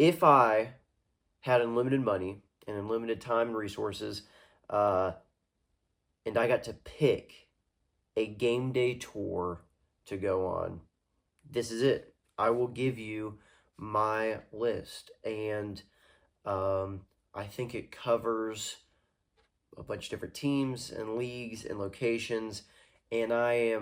if I had unlimited money and unlimited time and resources, and I got to pick a game day tour to go on, this is it. I will give you my list, and I think it covers a bunch of different teams and leagues and locations, and I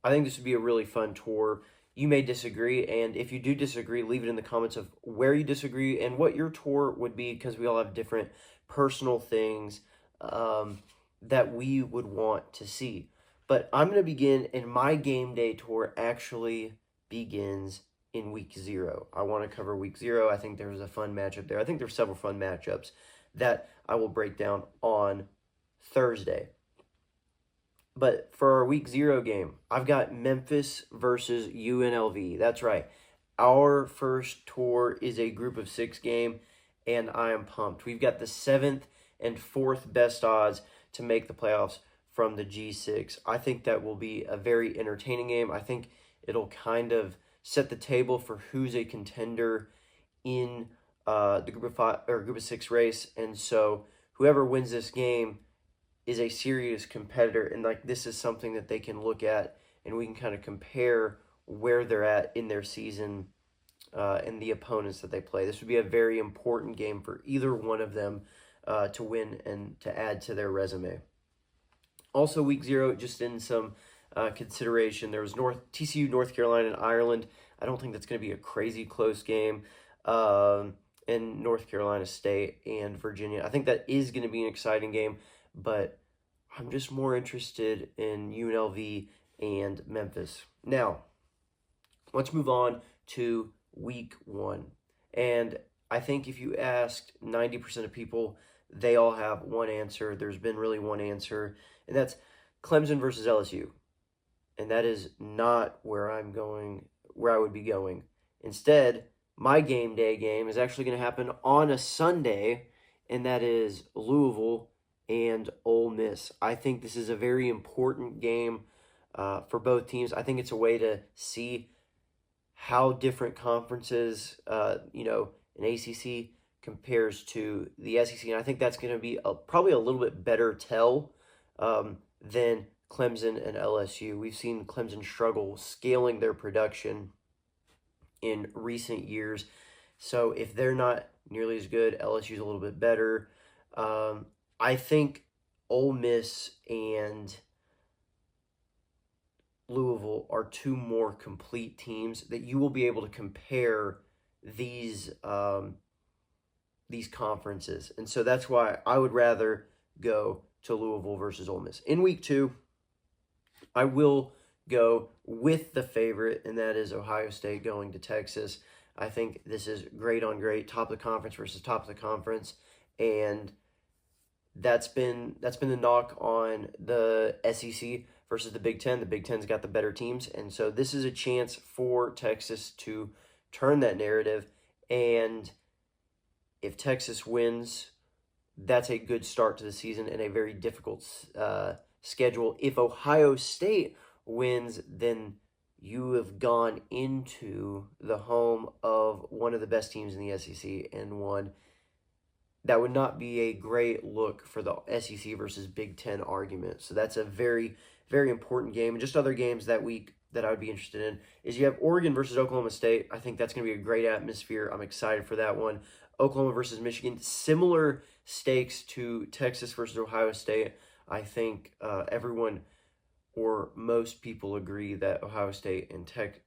think this would be a really fun tour. You may disagree, and if you do disagree, leave it in the comments of where you disagree and what your tour would be, because we all have different personal things that we would want to see. But I'm going to begin, and my game day tour actually begins in week 0. I want to cover week 0. I think there's a fun matchup there. I think there's several fun matchups that I will break down on Thursday. But for our week 0 game, I've got Memphis versus UNLV. That's right. Our first tour is a group of 6 game, and I am pumped. We've got the 7th and 4th best odds to make the playoffs from the G6. I think that will be a very entertaining game. I think it'll kind of set the table for who's a contender in the group of 5 or group of 6 race. And so whoever wins this game is a serious competitor, and like this is something that they can look at, and we can kind of compare where they're at in their season and the opponents that they play. This would be a very important game for either one of them to win and to add to their resume. Also, week 0, just in some consideration, there was TCU, North Carolina, and Ireland. I don't think that's going to be a crazy close game. And North Carolina State and Virginia. I think that is going to be an exciting game, but I'm just more interested in UNLV and Memphis. Now, let's move on to week 1. And I think if you asked 90% of people, they all have one answer. There's been really one answer, and that's Clemson versus LSU. And that is not where I would be going. Instead, my game day game is actually going to happen on a Sunday, and that is Louisville and Ole Miss. I think this is a very important game for both teams. I think it's a way to see how different conferences, an ACC compares to the SEC, and I think that's going to be probably a little bit better tell than Clemson and LSU. We've seen Clemson struggle scaling their production in recent years, so if they're not nearly as good, LSU's a little bit better. I think Ole Miss and Louisville are 2 more complete teams that you will be able to compare these conferences. And so that's why I would rather go to Louisville versus Ole Miss. In week 2, I will go with the favorite, and that is Ohio State going to Texas. I think this is great on great, top of the conference versus top of the conference, and that's been the knock on the SEC versus the Big Ten. The Big Ten's got the better teams, and so this is a chance for Texas to turn that narrative. And if Texas wins, that's a good start to the season and a very difficult schedule. If Ohio State wins, then you have gone into the home of one of the best teams in the SEC and won. That would not be a great look for the SEC versus Big Ten argument. So that's a very, very important game. And just other games that week that I would be interested in is you have Oregon versus Oklahoma State. I think that's going to be a great atmosphere. I'm excited for that one. Oklahoma versus Michigan, similar stakes to Texas versus Ohio State. I think everyone or most people agree that Ohio State and Texas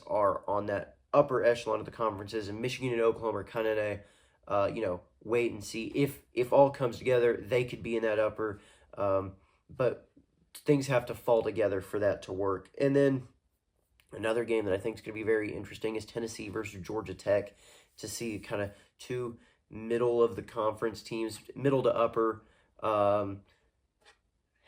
are on that upper echelon of the conferences, and Michigan and Oklahoma are kind of a wait and see. If all comes together, they could be in that upper, but things have to fall together for that to work. And then another game that I think is going to be very interesting is Tennessee versus Georgia Tech, to see kind of 2 middle of the conference teams, middle to upper.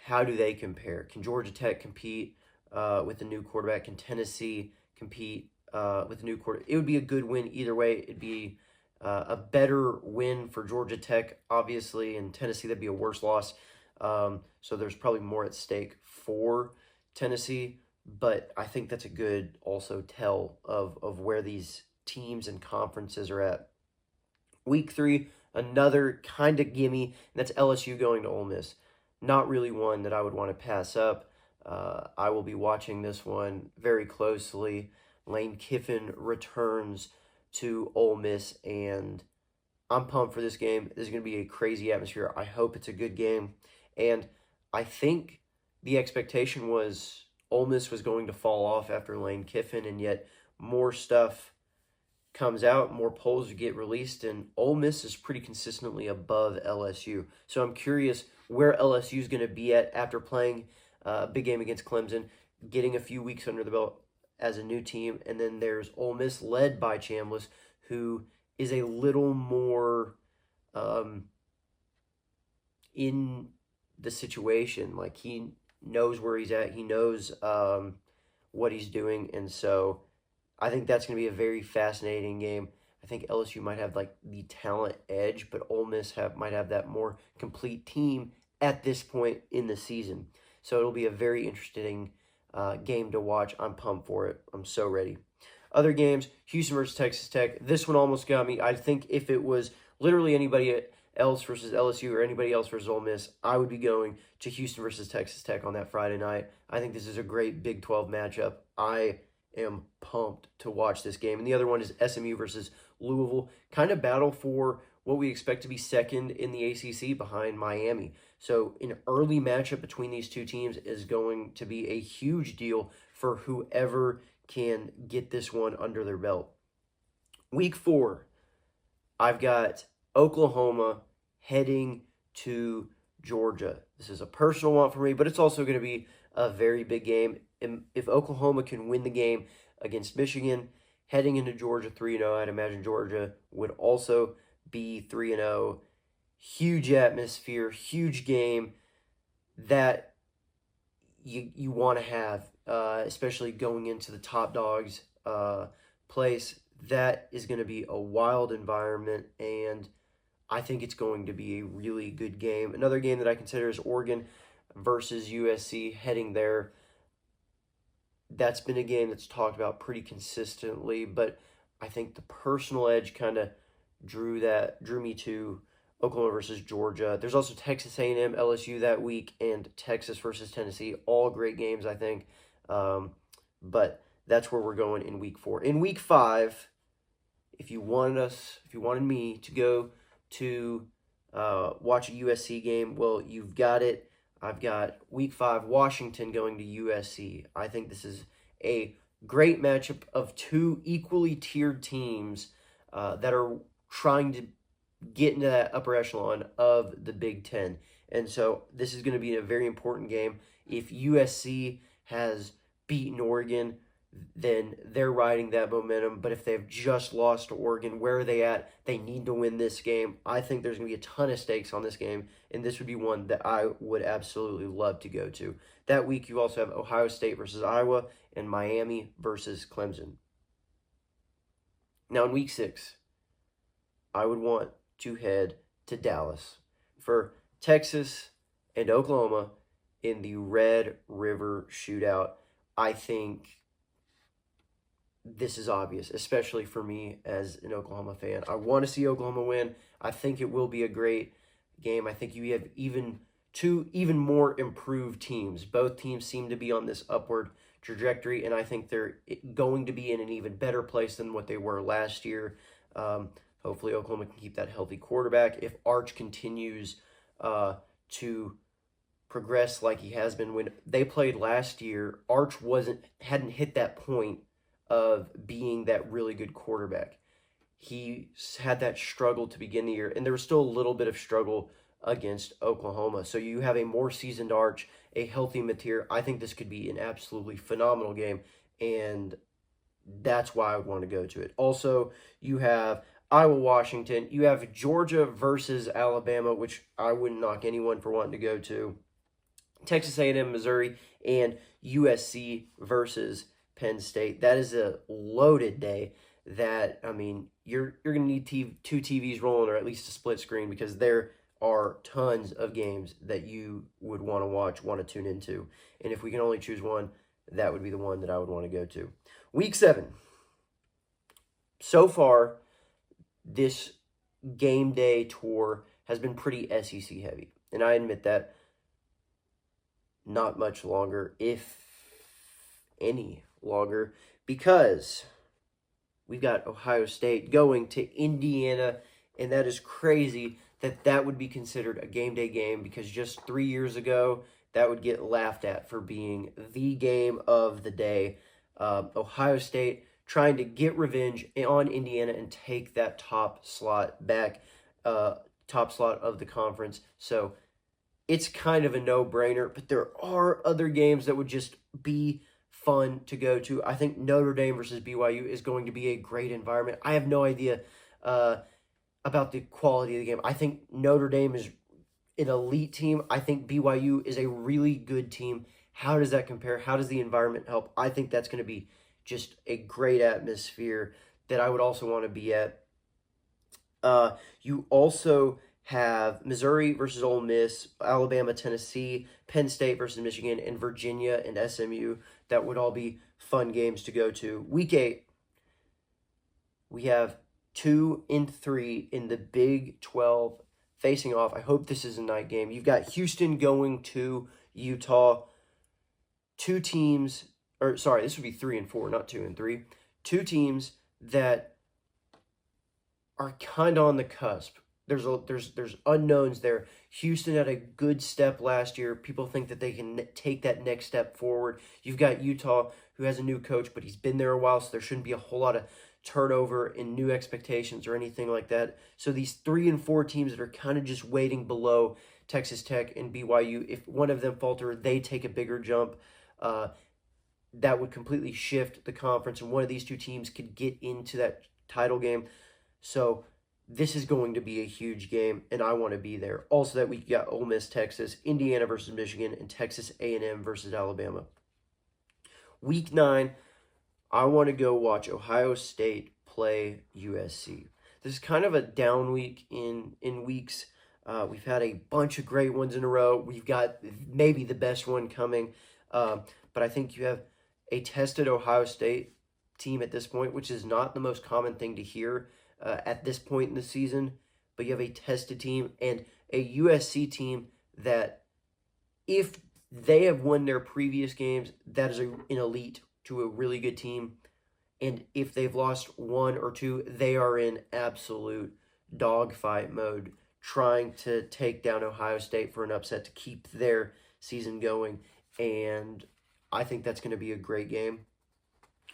How do they compare? Can Georgia Tech compete with the new quarterback? Can Tennessee compete with the new quarterback? It would be a good win either way. It'd be a better win for Georgia Tech, obviously, and Tennessee, that'd be a worse loss. So there's probably more at stake for Tennessee, but I think that's a good also tell of where these teams and conferences are at. Week 3, another kind of gimme, and that's LSU going to Ole Miss. Not really one that I would want to pass up. I will be watching this one very closely. Lane Kiffin returns to Ole Miss, and I'm pumped for this game. This is going to be a crazy atmosphere. I hope it's a good game. And I think the expectation was Ole Miss was going to fall off after Lane Kiffin, and yet more stuff comes out, more polls get released, and Ole Miss is pretty consistently above LSU. So I'm curious where LSU is going to be at after playing a big game against Clemson, getting a few weeks under the belt as a new team, and then there's Ole Miss led by Chambliss, who is a little more in the situation. Like, he knows where he's at, he knows what he's doing, and so I think that's going to be a very fascinating game. I think LSU might have like the talent edge, but Ole Miss might have that more complete team at this point in the season. So it'll be a very interesting game to watch. I'm pumped for it. I'm so ready. Other games, Houston versus Texas Tech. This one almost got me. I think if it was literally anybody else versus LSU or anybody else versus Ole Miss, I would be going to Houston versus Texas Tech on that Friday night. I think this is a great Big 12 matchup. I am pumped to watch this game. And the other one is SMU versus Louisville. Kind of battle for what we expect to be second in the ACC behind Miami. So an early matchup between these two teams is going to be a huge deal for whoever can get this one under their belt. Week 4, I've got Oklahoma heading to Georgia. This is a personal one for me, but it's also going to be a very big game. And if Oklahoma can win the game against Michigan, heading into Georgia 3-0, I'd imagine Georgia would also be 3-0. Huge atmosphere, huge game that you want to have, especially going into the top dogs place. That is going to be a wild environment, and I think it's going to be a really good game. Another game that I consider is Oregon versus USC, heading there. That's been a game that's talked about pretty consistently, but I think the personal edge kind of drew me to Oklahoma versus Georgia. There's also Texas A&M, LSU that week, and Texas versus Tennessee. All great games, I think. But that's where we're going in week 4. In week 5, if you wanted me to go to watch a USC game, well, you've got it. I've got week 5, Washington going to USC. I think this is a great matchup of two equally tiered teams that are trying to get into that upper echelon of the Big Ten. And so this is going to be a very important game. If USC has beaten Oregon, then they're riding that momentum. But if they've just lost to Oregon, where are they at? They need to win this game. I think there's going to be a ton of stakes on this game, and this would be one that I would absolutely love to go to. That week, you also have Ohio State versus Iowa and Miami versus Clemson. Now, in week 6, I would want to head to Dallas for Texas and Oklahoma in the Red River Shootout. I think this is obvious, especially for me as an Oklahoma fan. I want to see Oklahoma win. I think it will be a great game. I think you have two even more improved teams. Both teams seem to be on this upward trajectory, and I think they're going to be in an even better place than what they were last year. Hopefully Oklahoma can keep that healthy quarterback. If Arch continues to progress like he has been when they played last year, Arch hadn't hit that point of being that really good quarterback. He had that struggle to begin the year, and there was still a little bit of struggle against Oklahoma. So you have a more seasoned Arch, a healthy Mateer. I think this could be an absolutely phenomenal game, and that's why I would want to go to it. Also, you have Iowa, Washington. You have Georgia versus Alabama, which I wouldn't knock anyone for wanting to go to. Texas A&M, Missouri, and USC versus Penn State. That is a loaded day. That, I mean, you're going to need two TVs rolling, or at least a split screen, because there are tons of games that you would want to watch, want to tune into. And if we can only choose one, that would be the one that I would want to go to. Week 7. So far, this game day tour has been pretty SEC heavy. And I admit that. Not much longer, if any longer, because we've got Ohio State going to Indiana, and that is crazy that that would be considered a game day game, because just 3 years ago, that would get laughed at for being the game of the day. Ohio State trying to get revenge on Indiana and take that top slot back, top slot of the conference. So it's kind of a no-brainer, but there are other games that would just be fun to go to. I think Notre Dame versus BYU is going to be a great environment. I have no idea about the quality of the game. I think Notre Dame is an elite team. I think BYU is a really good team. How does that compare? How does the environment help? I think that's going to be just a great atmosphere that I would also want to be at. You also have Missouri versus Ole Miss, Alabama, Tennessee, Penn State versus Michigan, and Virginia and SMU. That would all be fun games to go to. Week 8, we have 2 and 3 in the Big 12 facing off. I hope this is a night game. You've got Houston going to Utah. Two teams, or sorry, this would be 3 and 4, not 2 and 3. Two teams that are kind of on the cusp. There's unknowns there. Houston had a good step last year. People think that they can take that next step forward. You've got Utah, who has a new coach, but he's been there a while, so there shouldn't be a whole lot of turnover and new expectations or anything like that. So these 3 and 4 teams that are kind of just waiting below Texas Tech and BYU, if one of them falter, they take a bigger jump. That would completely shift the conference, and one of these two teams could get into that title game. So this is going to be a huge game, and I want to be there. Also, that week, you got Ole Miss, Texas, Indiana versus Michigan, and Texas A&M versus Alabama. Week 9, I want to go watch Ohio State play USC. This is kind of a down week in weeks. We've had a bunch of great ones in a row. We've got maybe the best one coming. But I think you have a tested Ohio State team at this point, which is not the most common thing to hear at this point in the season. But you have a tested team and a USC team that, if they have won their previous games, that is an elite to a really good team. And if they've lost 1 or 2, they are in absolute dogfight mode, trying to take down Ohio State for an upset to keep their season going. And I think that's going to be a great game.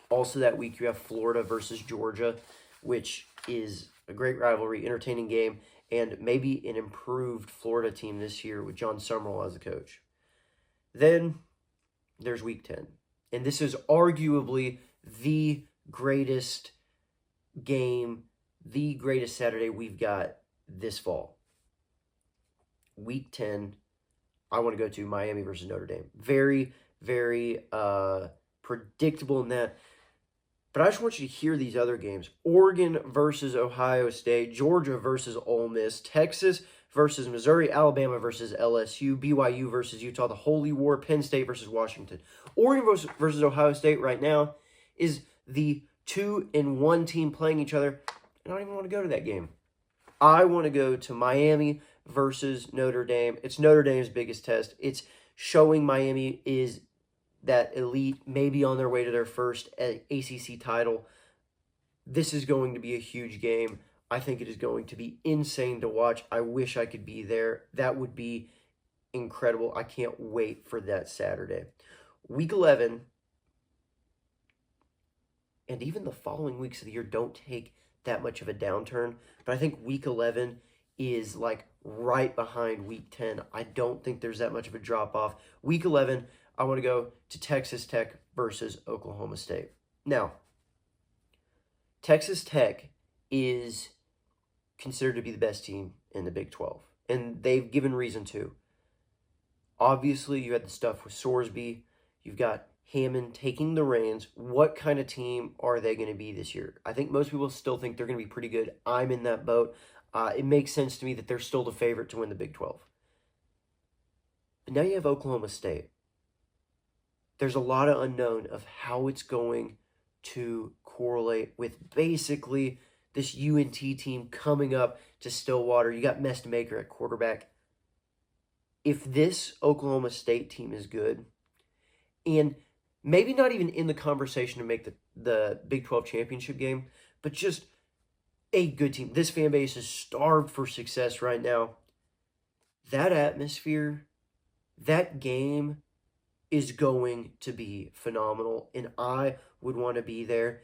Also that week, you have Florida versus Georgia, which is a great rivalry, entertaining game, and maybe an improved Florida team this year with John Summerall as the coach. Then there's week 10. And this is arguably the greatest game, the greatest Saturday we've got this fall. Week 10, I want to go to Miami versus Notre Dame. Very, very predictable in that. But I just want you to hear these other games. Oregon versus Ohio State, Georgia versus Ole Miss, Texas versus Missouri, Alabama versus LSU, BYU versus Utah, the Holy War, Penn State versus Washington. Oregon versus Ohio State right now is the 2 and 1 team playing each other. I don't even want to go to that game. I want to go to Miami versus Notre Dame. It's Notre Dame's biggest test. It's showing Miami is that elite, maybe on their way to their first ACC title. This is going to be a huge game. I think it is going to be insane to watch. I wish I could be there. That would be incredible. I can't wait for that Saturday. Week 11, and even the following weeks of the year don't take that much of a downturn. But I think week 11 is like right behind week 10. I don't think there's that much of a drop off. Week 11, I want to go to Texas Tech versus Oklahoma State. Now, Texas Tech is considered to be the best team in the Big 12, and they've given reason to. Obviously, you had the stuff with Sorsby. You've got Hammond taking the reins. What kind of team are they going to be this year? I think most people still think they're going to be pretty good. I'm in that boat. It makes sense to me that they're still the favorite to win the Big 12. But now you have Oklahoma State. There's a lot of unknown of how it's going to correlate with basically this UNT team coming up to Stillwater. You got Maker at quarterback. If this Oklahoma State team is good, and maybe not even in the conversation to make the Big 12 championship game, but just a good team. This fan base is starved for success right now. That atmosphere, that game is going to be phenomenal, and I would want to be there.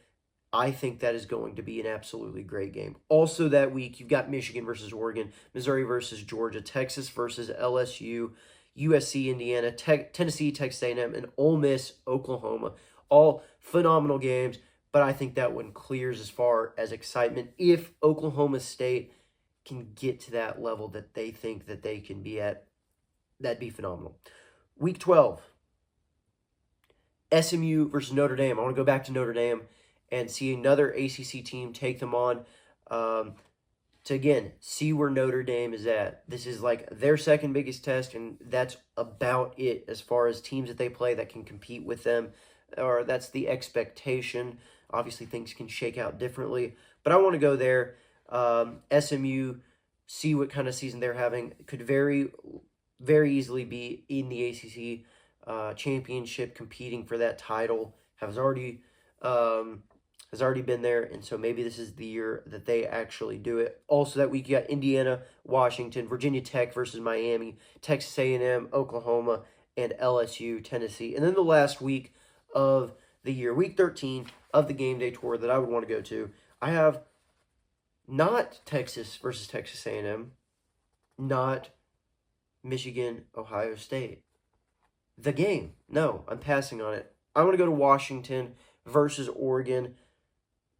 I think that is going to be an absolutely great game. Also that week, you've got Michigan versus Oregon, Missouri versus Georgia, Texas versus LSU, USC, Indiana, Tennessee, Texas A&M, and Ole Miss, Oklahoma. All phenomenal games, but I think that one clears as far as excitement. If Oklahoma State can get to that level that they think that they can be at, that'd be phenomenal. Week 12, SMU versus Notre Dame. I want to go back to Notre Dame and see another ACC team take them on to, again, see where Notre Dame is at. This is like their second biggest test, and that's about it as far as teams that they play that can compete with them, or that's the expectation. Obviously, things can shake out differently, but I want to go there. SMU, see what kind of season they're having. Could very, very easily be in the ACC championship, competing for that title. Has already been there, and so maybe this is the year that they actually do it. Also that week, you got Indiana, Washington, Virginia Tech versus Miami, Texas A&M, Oklahoma, and LSU, Tennessee. And then the last week of the year, week 13 of the Game Day tour that I would want to go to, I have not Texas versus Texas A&M, not Michigan, Ohio State. The game. No, I'm passing on it. I want to go to Washington versus Oregon.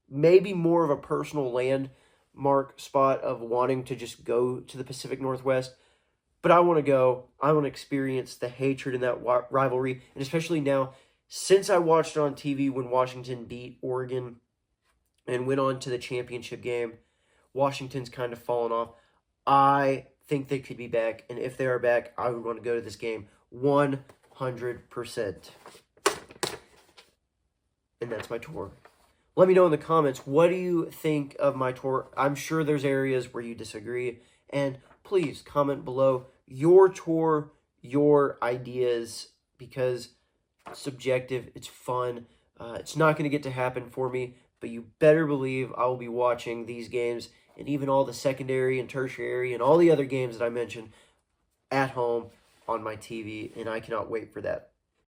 Maybe more of a personal landmark spot of wanting to just go to the Pacific Northwest. But I want to go. I want to experience the hatred in that rivalry. And especially now, since I watched it on TV when Washington beat Oregon and went on to the championship game, Washington's kind of fallen off. I think they could be back. And if they are back, I would want to go to this game 100%. And that's my tour. Let me know in the comments, what do you think of my tour? I'm sure there's areas where you disagree. And please comment below your tour, your ideas, because it's subjective, it's fun. It's not going to get to happen for me, but you better believe I will be watching these games and even all the secondary and tertiary and all the other games that I mentioned at home on my TV, and I cannot wait for that.